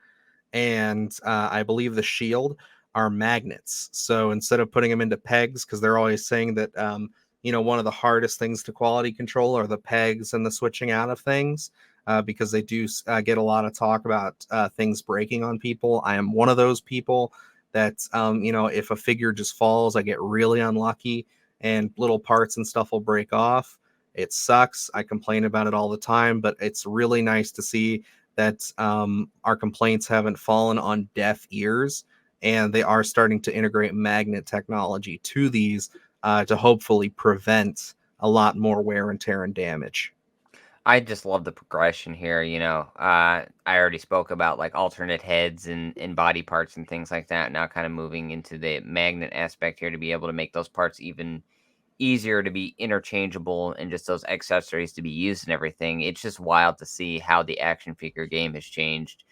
and I believe the shield are magnets. So instead of putting them into pegs, because they're always saying that one of the hardest things to quality control are the pegs and the switching out of things, because they do get a lot of talk about things breaking on people. I am one of those people that if a figure just falls, I get really unlucky and little parts and stuff will break off. It sucks. I complain about it all the time, but it's really nice to see that our complaints haven't fallen on deaf ears, and they are starting to integrate magnet technology to these to hopefully prevent a lot more wear and tear and damage. I just love the progression here. I already spoke about like alternate heads and body parts and things like that. Now, kind of moving into the magnet aspect here to be able to make those parts even easier to be interchangeable and just those accessories to be used and everything. It's just wild to see how the action figure game has changed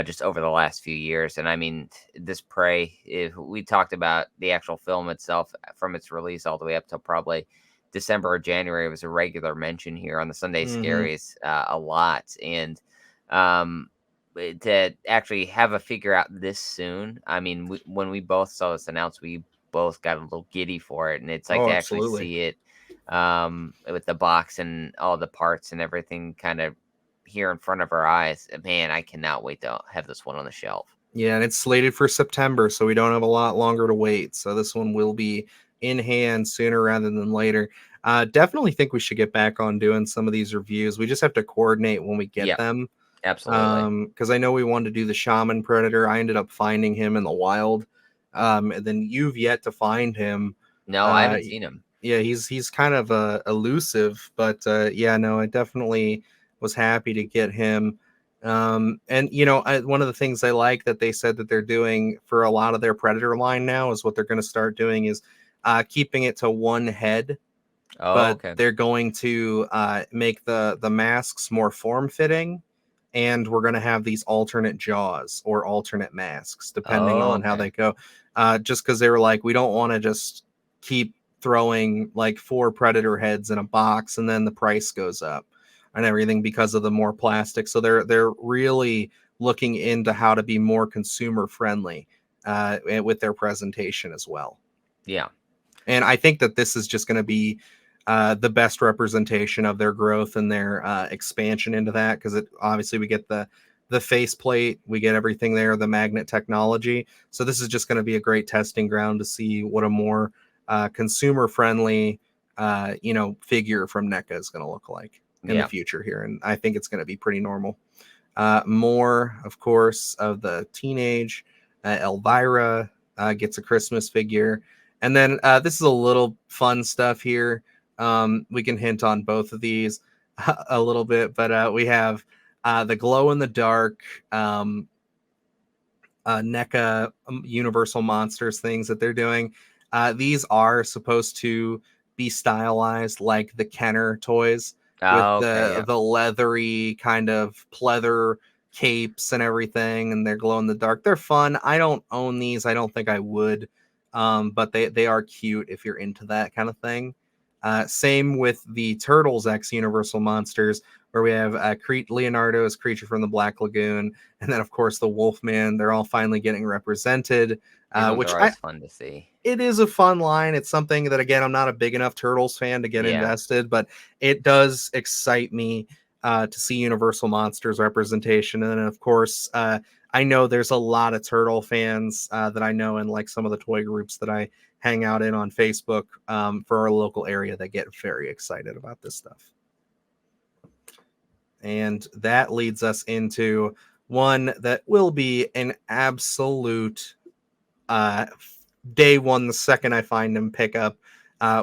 just over the last few years. And I mean, this Prey, if we talked about the actual film itself from its release all the way up till probably December or January, it was a regular mention here on the Sunday Mm-hmm. Scaries a lot. And um, to actually have a figure out this soon, I mean, when we both saw this announced, we both got a little giddy for it, and it's like Oh, to actually absolutely. see it with the box and all the parts and everything kind of here in front of our eyes. Man, I cannot wait to have this one on the shelf. Yeah, and it's slated for September, so we don't have a lot longer to wait. So this one will be in hand sooner rather than later. Definitely think we should get back on doing some of these reviews. We just have to coordinate when we get Yeah, them. absolutely. Because I know we wanted to do the Shaman Predator. I ended up finding him in the wild. And then you've yet to find him. No, I Uh, haven't seen him. yeah, he's kind of elusive, but yeah, no, I definitely was happy to get him. And one of the things I like that they said that they're doing for a lot of their Predator line now is what they're going to start doing is keeping it to one head, Oh, but okay. they're going to make the masks more form fitting, and we're going to have these alternate jaws or alternate masks depending Oh, on how okay. they go. Just because they were like, we don't want to just keep throwing like 4 predator heads in a box and then the price goes up and everything because of the more plastic. So they're really looking into how to be more consumer friendly with their presentation as well. Yeah. And I think that this is just going to be the best representation of their growth and their expansion into that, because it obviously we get the faceplate, we get everything there, the magnet technology. So this is just going to be a great testing ground to see what a more consumer friendly figure from NECA is going to look like in the Yeah. future here, and I think it's going to be pretty normal. More, of course, of the teenage Elvira gets a Christmas figure. And then this is a little fun stuff here. We can hint on both of these a little bit, but we have the glow in the dark NECA Universal Monsters things that they're doing. These are supposed to be stylized like the Kenner toys with Oh, okay, yeah. the leathery kind of pleather capes and everything, and they're glow in the dark. They're fun. I don't own these. I don't think I would, but they are cute if you're into that kind of thing. Same with the Turtles X Universal Monsters, where we have Leonardo's Creature from the Black Lagoon, and then of course the Wolfman. They're all finally getting represented, These ones which are always fun to see. it is a fun line. It's something that, again, I'm not a big enough Turtles fan to get Yeah. invested, but it does excite me to see Universal Monsters representation. And then, of course, I know there's a lot of Turtle fans that I know in like some of the toy groups that I hang out in on Facebook for our local area that get very excited about this stuff. And that leads us into one that will be an absolute uh, day one, the second I find him, pick up,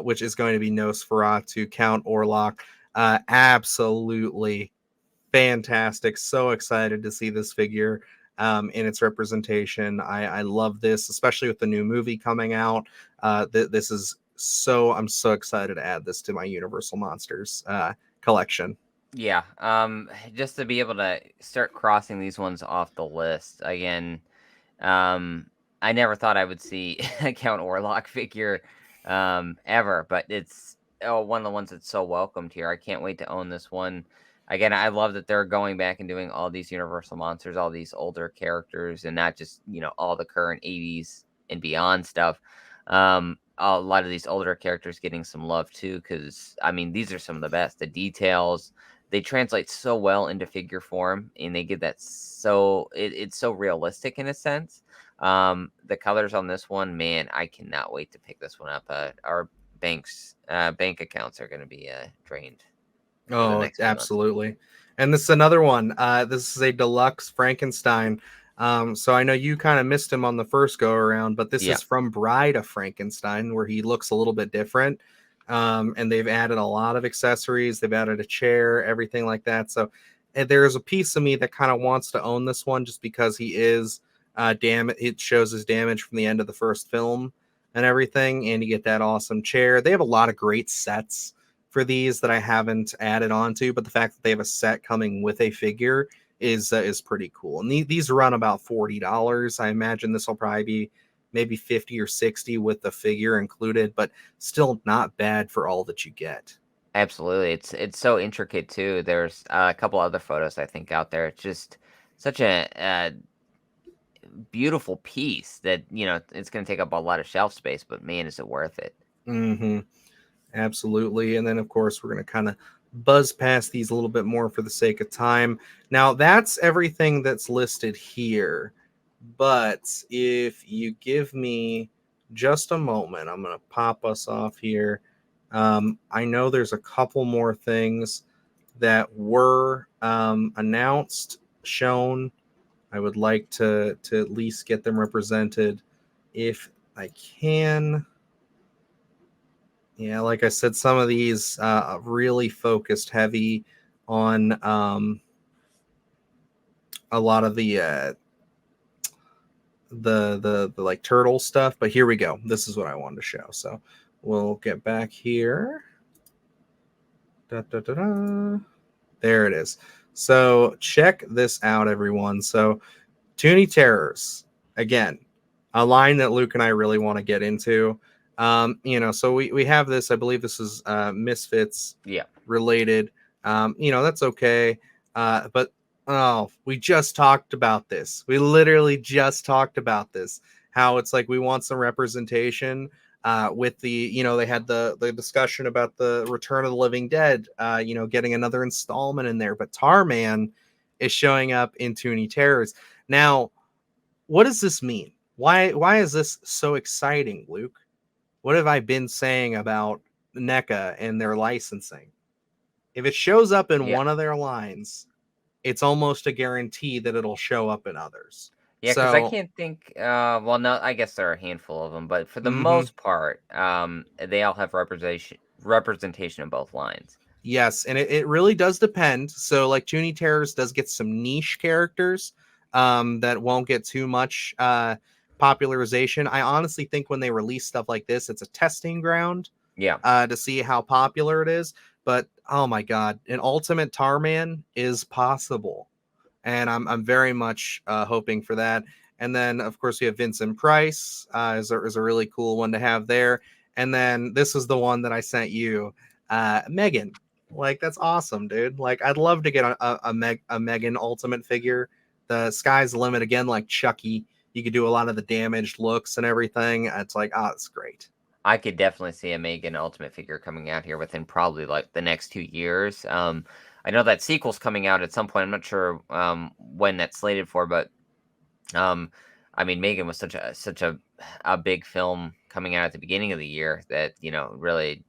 which is going to be Nosferatu, Count Orlok. Absolutely fantastic. So excited to see this figure in its representation. I love this, especially with the new movie coming out. This is I'm so excited to add this to my Universal Monsters collection. Yeah, just to be able to start crossing these ones off the list again. Um, I never thought I would see a Count Orlok figure, ever, but it's one of the ones that's so welcomed here. I can't wait to own this one. Again, I love that they're going back and doing all these Universal monsters, all these older characters, and not just all the current '80s and beyond stuff. A lot of these older characters getting some love too, because I mean these are some of the best. The details, they translate so well into figure form, and they give that it's so realistic in a sense. The colors on this one, man, I cannot wait to pick this one up. Our bank accounts are going to be drained for the Oh, next few months. absolutely. And this is another one. This is a deluxe Frankenstein. So I know you kind of missed him on the first go around, but this Yeah, is from Bride of Frankenstein, where he looks a little bit different. And they've added a lot of accessories. They've added a chair, everything like that. So there's a piece of me that kind of wants to own this one just because he is it shows his damage from the end of the first film and everything. And you get that awesome chair. They have a lot of great sets for these that I haven't added on to, but the fact that they have a set coming with a figure is pretty cool. And these run about $40. I imagine this will probably be maybe 50 or 60 with the figure included, but still not bad for all that you get. absolutely. It's so intricate too. There's a couple other photos I think out there. It's just such a beautiful piece that it's going to take up a lot of shelf space, but man, is it worth it? Mm-hmm. Absolutely. And then, of course, we're going to kind of buzz past these a little bit more for the sake of time. Now, that's everything that's listed here. But if you give me just a moment, I'm going to pop us off here. I know there's a couple more things that were announced, shown. I would like to at least get them represented if I can. Yeah, like I said, some of these really focused heavy on a lot of the like turtle stuff. But here we go. This is what I wanted to show. So we'll get back here. Da, da, da, da. There it is. So check this out, everyone. So Toonie Terrors, again, a line that Luke and I really want to get into. So we have this, I believe this is Misfits Yeah. related. That's okay. But we just talked about this. We literally just talked about this. How it's like we want some representation with they had the discussion about the Return of the Living Dead, getting another installment in there. But Tarman is showing up in Toonie Terrors. Now, what does this mean? Why is this so exciting, Luke? What have I been saying about NECA and their licensing? If it shows up in Yeah. one of their lines, it's almost a guarantee that it'll show up in others. Yeah, because I So, can't think. Well, no, I guess there are a handful of them, but for the mhm, most part, they all have representation in both lines. yes, and it really does depend. So, like Toonie Terrors does get some niche characters that won't get too much popularization. I honestly think when they release stuff like this, it's a testing ground Yeah. to see how popular it is. But oh my god, an Ultimate Tarman is possible, and I'm very much hoping for that. And then of course we have Vincent Price is a really cool one to have there. And then this is the one that I sent you, Megan. Like that's awesome, dude. Like I'd love to get a Megan Ultimate figure. The sky's the limit again, like Chucky. You could do a lot of the damaged looks and everything. It's like, oh, it's great. I could definitely see a Megan Ultimate figure coming out here within probably like the next 2 years. I know that sequel's coming out at some point. I'm not sure when that's slated for, but um, I mean, Megan was such a big film coming out at the beginning of the year that really,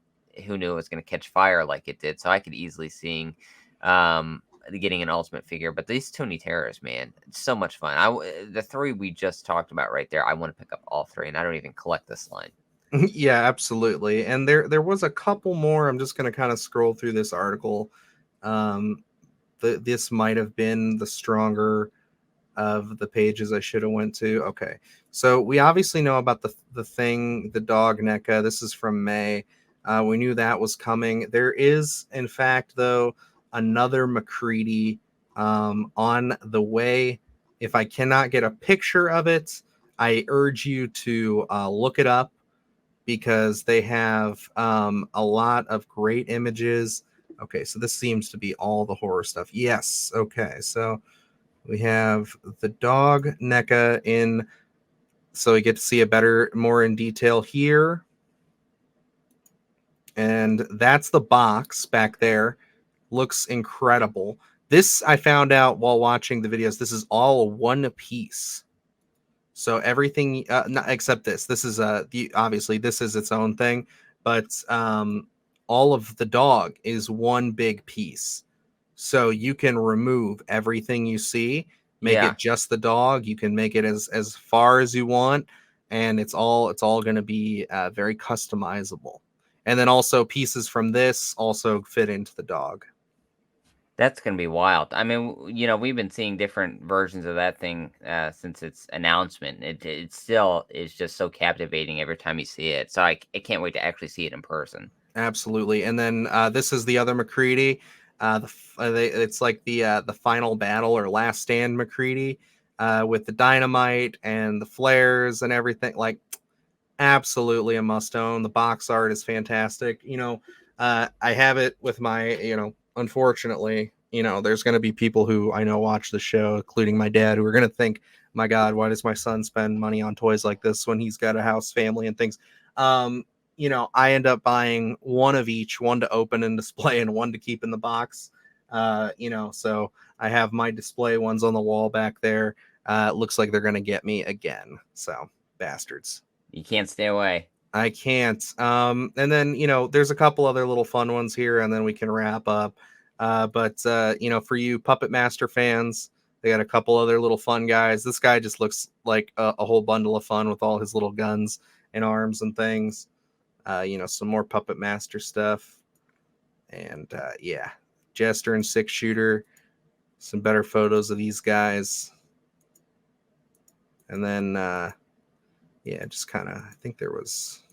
who knew it was going to catch fire like it did. So I could easily seeing getting an Ultimate figure. But these Tony Terrors, man, it's so much fun. The three we just talked about right there, I want to pick up all three, and I don't even collect this line. Yeah, absolutely. And there was a couple more. I'm just going to kind of scroll through this article. Um, this might have been the stronger of the pages I should have went to. Okay, so we obviously know about the dog NECA. This is from May. We knew that was coming. There is, in fact, though, another McCready on the way. If I cannot get a picture of it, I urge you to look it up because they have a lot of great images. Okay, so this seems to be all the horror stuff. Yes. Okay, so we have the dog NECA in, so we get to see a better, more in detail here. And that's the box back there. Looks incredible. This I found out while watching the videos. This is all one piece. So everything, not, except this. This is obviously this is its own thing, but all of the dog is one big piece. So you can remove everything you see, make Yeah. it just the dog. You can make it as far as you want, and it's all going to be very customizable. And then also pieces from this also fit into the dog. That's gonna be wild. I mean, we've been seeing different versions of that thing since its announcement. It still is just so captivating every time you see it. So I can't wait to actually see it in person. Absolutely. And then this is the other McCready. It's like the final battle or last stand McCready with the dynamite and the flares and everything. Like absolutely a must own. The box art is fantastic. I have it with my, unfortunately, there's going to be people who I know watch the show, including my dad, who are going to think, my God, why does my son spend money on toys like this when he's got a house, family, and things? Um, I end up buying one of each, one to open and display and one to keep in the box. So I have my display ones on the wall back there. It looks like they're going to get me again. So bastards. You can't stay away. I can't. And then, there's a couple other little fun ones here, and then we can wrap up. But for you Puppet Master fans, they got a couple other little fun guys. This guy just looks like a whole bundle of fun with all his little guns and arms and things. Some more Puppet Master stuff. And yeah, Jester and Six Shooter. Some better photos of these guys. And then yeah, just kind of, I think there was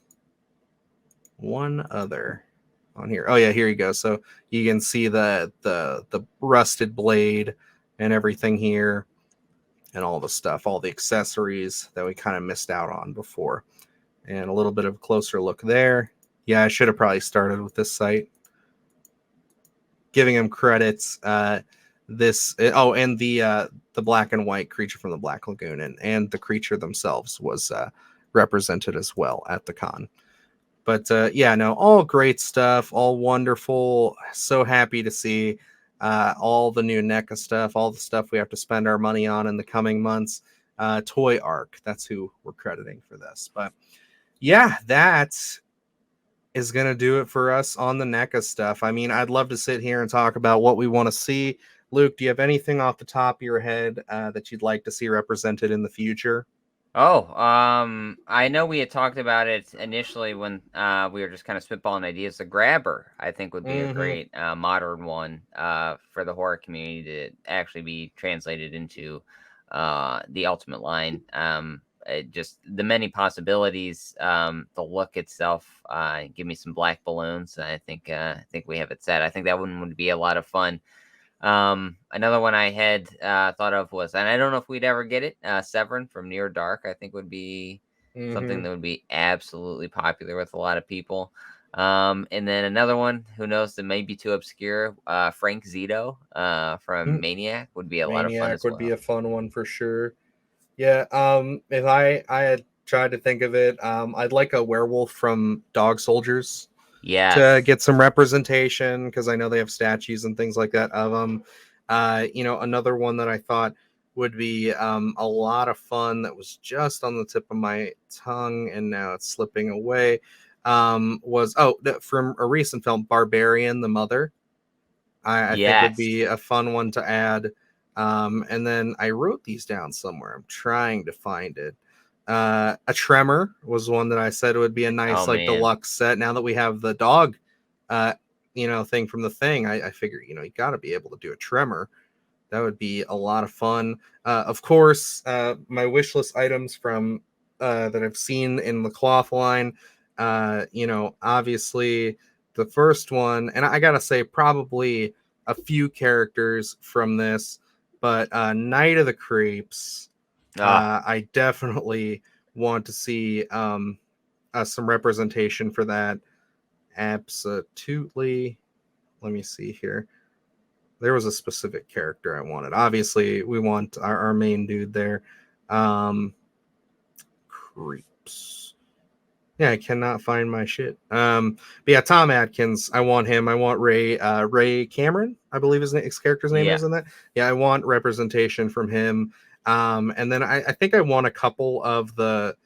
one other on here. Oh yeah, here you go. So you can see the rusted blade and everything here, and all the stuff, all the accessories that we kind of missed out on before, and a little bit of a closer look there. Yeah, I should have probably started with this site, giving him credits. And the black and white creature from the Black Lagoon and the creature themselves was represented as well at the con. But yeah, no, all great stuff, all wonderful. So happy to see all the new NECA stuff, all the stuff we have to spend our money on in the coming months. Toy Arc, that's who we're crediting for this. But yeah, that is going to do it for us on the NECA stuff. I mean, I'd love to sit here and talk about what we want to see. Luke, do you have anything off the top of your head that you'd like to see represented in the future? Oh, I know we had talked about it initially when we were just kind of spitballing ideas. The Grabber, I think, would be a Mm-hmm. great modern one for the horror community to actually be translated into the Ultimate line. Just the many possibilities, the look itself. Give me some black balloons. I think we have it set. I think that one would be a lot of fun. Another one I had thought of was, and I don't know if we'd ever get it, Severin from Near Dark. I think would be something Hmm. that would be absolutely popular with a lot of people. And then another one, who knows, that may be too obscure. Frank Zito from Maniac would be a lot of fun Maniac as would be well. a fun one for sure. Yeah, if I had tried to think of it, I'd like a werewolf from Dog Soldiers to Yes. get some representation because I know they have statues and things like that of them. Another one that I thought would be a lot of fun that was just on the tip of my tongue and now it's slipping away. Was from a recent film, Barbarian the Mother. I think would Yes. be a fun one to add. And then I wrote these down somewhere. I'm trying to find it. A Tremor was one that I said would be a Oh nice like man. deluxe set. Now that we have the dog, uh, thing from the thing, I figure you got to be able to do a Tremor. That would be a lot of fun. Of course, my wish list items from that I've seen in the cloth line. Obviously the first one, and I gotta say, probably a few characters from this, but Night of the Creeps. Ah, I definitely want to see some representation for that. Absolutely. Let me see here. There was a specific character I wanted. Obviously, we want our main dude there. Um, Creeps. Yeah, I cannot find my shit. But yeah, Tom Atkins. I want him. I want Ray Cameron. I believe his character's name yeah. is in that. Yeah, I want representation from him. And then I think I want a couple of the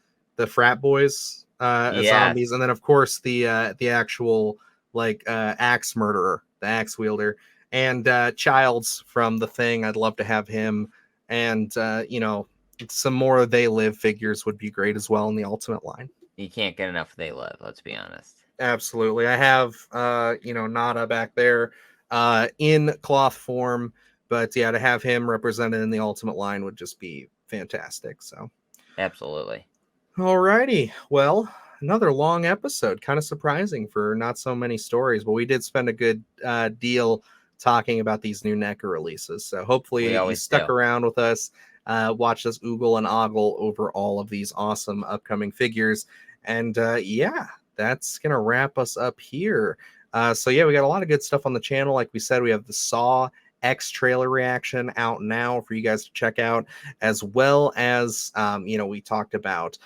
frat boys as Yes. zombies, and then of course the actual like axe murderer, the axe wielder, and Childs from the Thing. I'd love to have him, and some more They Live figures would be great as well in the Ultimate line. You can't get enough They Live, let's be honest. Absolutely. I have Nada back there in cloth form, but yeah, to have him represented in the Ultimate line would just be fantastic. So Absolutely. alrighty. Well, another long episode. Kind of surprising for not so many stories, but we did spend a good deal talking about these new NECA releases. So We hopefully you always stuck do. around with us, watch us oogle and ogle over all of these awesome upcoming figures. And yeah, that's going to wrap us up here. So yeah, we got a lot of good stuff on the channel. Like we said, we have the Saw X trailer reaction out now for you guys to check out, as well as we talked about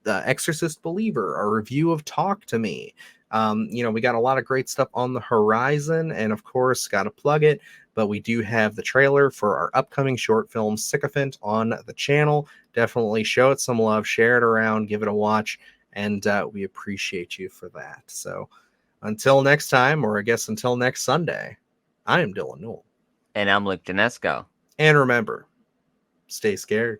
the Exorcist Believer, a review of Talk to Me. We got a lot of great stuff on the horizon, and of course, got to plug it. But we do have the trailer for our upcoming short film Sycophant on the channel. Definitely show it some love, share it around, give it a watch, and we appreciate you for that. So until next time, or I guess until next Sunday, I am Dylan Newell. And I'm Luke Janesco. And remember, stay scared.